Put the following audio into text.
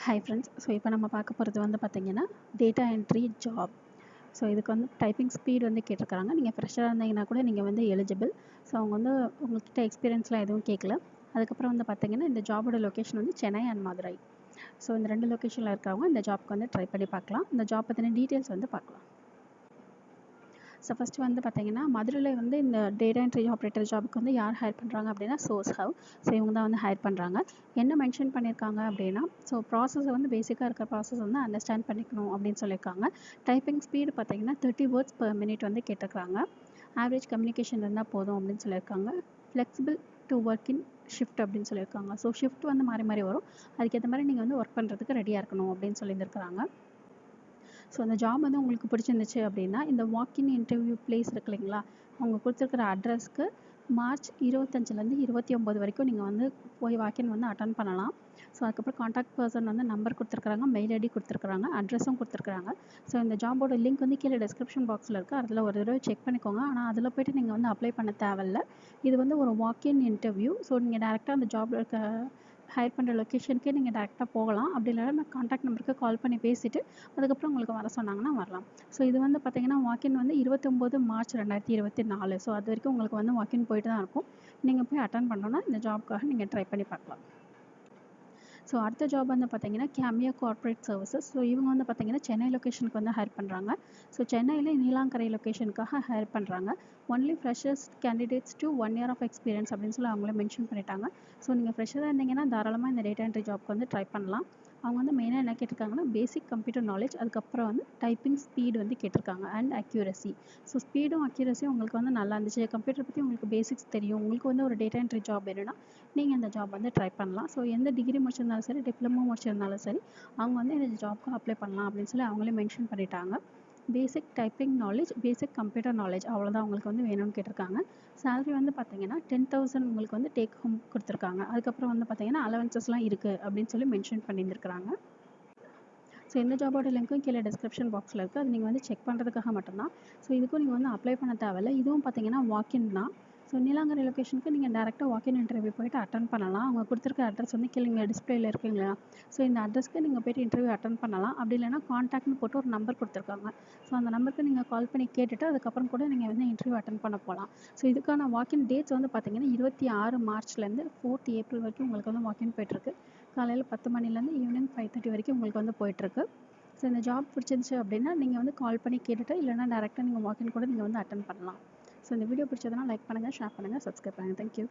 Hi friends. So இப்போ நம்ம பார்க்க போகிறது வந்து பார்த்திங்கன்னா டேட்டா என்ட்ரி ஜாப். ஸோ இதுக்கு வந்து டைப்பிங் ஸ்பீட் வந்து கேட்டிருக்காங்க. நீங்கள் ஃப்ரெஷ்ஷாக இருந்தீங்கன்னா கூட நீங்கள் வந்து எலிஜிபிள். ஸோ அவங்க வந்து உங்கள்கிட்ட எக்ஸ்பீரியன்ஸ்லாம் எதுவும் கேட்கல. அதுக்கப்புறம் வந்து பார்த்திங்கன்னா இந்த ஜாபோட லொக்கேஷன் வந்து சென்னை அண்ட் மதுரை. ஸோ இந்த 2 லொக்கேஷனில் இருக்கிறவங்க இந்த ஜாப்க்கு வந்து ட்ரை பண்ணி பார்க்கலாம். இந்த ஜாப் பற்றின டீட்டெயில்ஸ் வந்து பார்க்கலாம். ஸோ ஃபஸ்ட்டு வந்து பார்த்திங்கன்னா மதுரையில் வந்து இந்த டேட்டா என்ட்ரி ஆப்ரேட்டர் ஜாபுக்கு வந்து யார் ஹையர் பண்ணுறாங்க அப்படின்னா சோர்ஸ் ஹவ். ஸோ இவங்க தான் வந்து ஹையர் பண்ணுறாங்க. என்ன மென்ஷன் பண்ணியிருக்காங்க அப்படின்னா ஸோ ப்ராசஸை வந்து பேசிக்காக இருக்கிற ப்ராசஸ் வந்து அண்டர்ஸ்டாண்ட் பண்ணிக்கணும் அப்படின்னு சொல்லியிருக்காங்க. டைப்பிங் ஸ்பீடு பார்த்திங்கன்னா 30 வேர்ட்ஸ் per minute வந்து கேட்டிருக்காங்க. ஆவரேஜ் கம்யூனிகேஷன் இருந்தால் போதும் அப்படின்னு சொல்லியிருக்காங்க. Flexible to work in shift அப்படின்னு சொல்லியிருக்காங்க. ஸோ ஷிஃப்ட் வந்து மாறி மாறி வரும். அதுக்கேற்ற மாதிரி நீங்கள் வந்து ஒர்க் பண்ணுறதுக்கு ரெடியாக இருக்கணும் அப்படின்னு சொல்லியிருக்கிறாங்க. ஸோ அந்த ஜாப் வந்து உங்களுக்கு பிடிச்சிருந்துச்சு அப்படின்னா இந்த வாக்கின் இன்டர்வியூ பிளேஸ் இருக்கு இல்லைங்களா, அவங்க கொடுத்துருக்குற அட்ரஸ்க்கு மார்ச் 25லேருந்து 29 வரைக்கும் நீங்கள் வந்து போய் வாக்கின் வந்து அட்டன் பண்ணலாம். ஸோ அதுக்கப்புறம் காண்டாக்ட் பர்சன் வந்து நம்பர் கொடுத்துருக்குறாங்க, மெயில் ஐடி கொடுத்துருக்குறாங்க, அட்ரஸும் கொடுத்துருக்குறாங்க. ஸோ இந்த ஜாபோட லிங்க் வந்து கீழே டிஸ்கிரிப்ஷன் பாக்ஸில் இருக்குது. அதில் ஒரு தடவை செக் பண்ணிக்கோங்க. ஆனால் அதில் போய்ட்டு நீங்கள் வந்து அப்ளை பண்ண தேவையில்ல. இது வந்து ஒரு வாக்கின் இன்டர்வியூ. ஸோ நீங்கள் டேரெக்டாக அந்த ஜாப் இருக்க ஹையர் பண்ணுற லொக்கேஷனுக்கே நீங்கள் டேரெக்டாக போகலாம். அப்படி இல்லைனா நான் காண்டாக்ட் நம்பருக்கு கால் பண்ணி பேசிவிட்டு அதுக்கப்புறம் உங்களுக்கு வர சொன்னாங்கன்னா வரலாம். ஸோ இது வந்து பார்த்திங்கன்னா வாக்கின் வந்து 29 மார்ச் 2024. ஸோ அது வரைக்கும் உங்களுக்கு வந்து வாக்கின் போயிட்டு தான் இருக்கும். நீங்கள் போய் அட்டன் பண்ணோன்னா இந்த ஜாப்க்காக நீங்கள் ட்ரை பண்ணி பார்க்கலாம். ஸோ அடுத்த ஜாப் வந்து பார்த்திங்கன்னா கேமியோ கார்ப்பரேட் சர்வீசஸ். ஸோ இவங்க வந்து பார்த்திங்கன்னா சென்னை லொக்கேஷனுக்கு வந்து ஹையர் பண்ணுறாங்க. ஸோ சென்னையில் நீலாங்கரை லொக்கேஷனுக்காக ஹையர் பண்ணுறாங்க. Only freshers candidates to 1 year of experience அப்படின்னு சொல்லி அவங்களே மென்ஷன் பண்ணிட்டாங்க. ஸோ நீங்கள் ஃப்ரெஷராக இருந்தீங்கன்னா தாராளமாக இந்த டேட்டா என்ட்ரி ஜாப்க்கு வந்து ட்ரை பண்ணலாம். அவங்க வந்து மெயினாக என்ன கேட்டிருக்காங்கன்னா பேசிக் கம்ப்யூட்டர் நாலேஜ், அதுக்கப்புறம் வந்து டைப்பிங் ஸ்பீடு வந்து கேட்டிருக்காங்க அண்ட் அக்யூரசி. ஸோ ஸ்பீடும் அக்யூரஸியும் உங்களுக்கு வந்து நல்லா இருந்துச்சு, கம்ப்யூட்டர் பற்றி உங்களுக்கு பேசிக்ஸ் தெரியும், உங்களுக்கு வந்து ஒரு டேட்டா என்ட்ரி ஜாப் வேணும்னா நீங்கள் இந்த ஜாப் வந்து ட்ரை பண்ணலாம். ஸோ எந்த டிகிரி முடிச்சிருந்தாலும் சரி, டிப்ளமோ முடிச்சிருந்தாலும் சரி, அவங்க வந்து இந்த ஜாப்க்கு அப்ளை பண்ணலாம் அப்படின்னு சொல்லி அவங்களே மென்ஷன் பண்ணிட்டாங்க. Basic typing knowledge, basic computer knowledge அவ்வளோதான் அவங்களுக்கு வந்து வேணும்னு கேட்டிருக்காங்க. சேலரி வந்து பார்த்தீங்கன்னா 10,000 உங்களுக்கு வந்து டேக் ஹோம் கொடுத்துருக்காங்க. அதுக்கப்புறம் வந்து பார்த்தீங்கன்னா அலவன்சஸ்லாம் இருக்குது அப்படின்னு சொல்லி மென்ஷன் பண்ணியிருந்துருக்காங்க. ஸோ இந்த ஜாபோட லிங்க்கும் கீழே டிஸ்கிரிப்ஷன் பாக்ஸில் இருக்குது. அது நீங்கள் வந்து செக் பண்ணுறதுக்காக மட்டும்தான். ஸோ இதுக்கும் நீங்கள் வந்து அப்ளை பண்ண தேவையில்லை. இதுவும் பார்த்தீங்கன்னா வாக்கின் தான். ஸோ நீலாங்கரை லொக்கேஷனுக்கு நீங்கள் டேரெக்டாக வாக்கின் இன்டர்வியூ போய்ட்டு அட்டன் பண்ணலாம். அவங்க கொடுத்துருக்க அட்ரஸ் வந்து கீழே டிஸ்பிளேயில் இருக்குங்களா, ஸோ இந்த அட்ரஸ்க்கு நீங்கள் போய்ட்டு இன்டர்வியூ அட்டன் பண்ணலாம். அப்படி இல்லைனா காண்டாக்ட்னு போட்டு ஒரு நம்பர் கொடுத்துருக்காங்க. ஸோ அந்த நம்பருக்கு நீங்கள் கால் பண்ணி கேட்டுட்டு அதுக்கப்புறம் கூட நீங்கள் வந்து இன்டர்வியூ அட்டன் பண்ண போகலாம். ஸோ இதுக்கான வாக்கின் டேட்ஸ் வந்து பார்த்தீங்கன்னா 26 மார்ச்லேருந்து 4th ஏப்ரல் வரைக்கும் உங்களுக்கு வந்து வாக்கின் போய்ட்டுருக்கு. காலையில் 10 மணிலேருந்து ஈவினிங் 5:30 வரைக்கும் உங்களுக்கு வந்து போயிட்டுருக்கு. ஸோ இந்த ஜாப் பிடிச்சிருந்துச்சு அப்படின்னா நீங்கள் வந்து கால் பண்ணி கேட்டுட்டு இல்லைனா டேரெக்டாக நீங்கள் வாக்கின் கூட நீங்கள் வந்து அட்டன் பண்ணலாம். ஸோ இந்த வீடியோ பிடிச்சதுனா லைக் பண்ணுங்கள், ஷேர் பண்ணுங்கள், சப்ஸ்கிரைப் பண்ணுங்கள். தேங்க்யூ.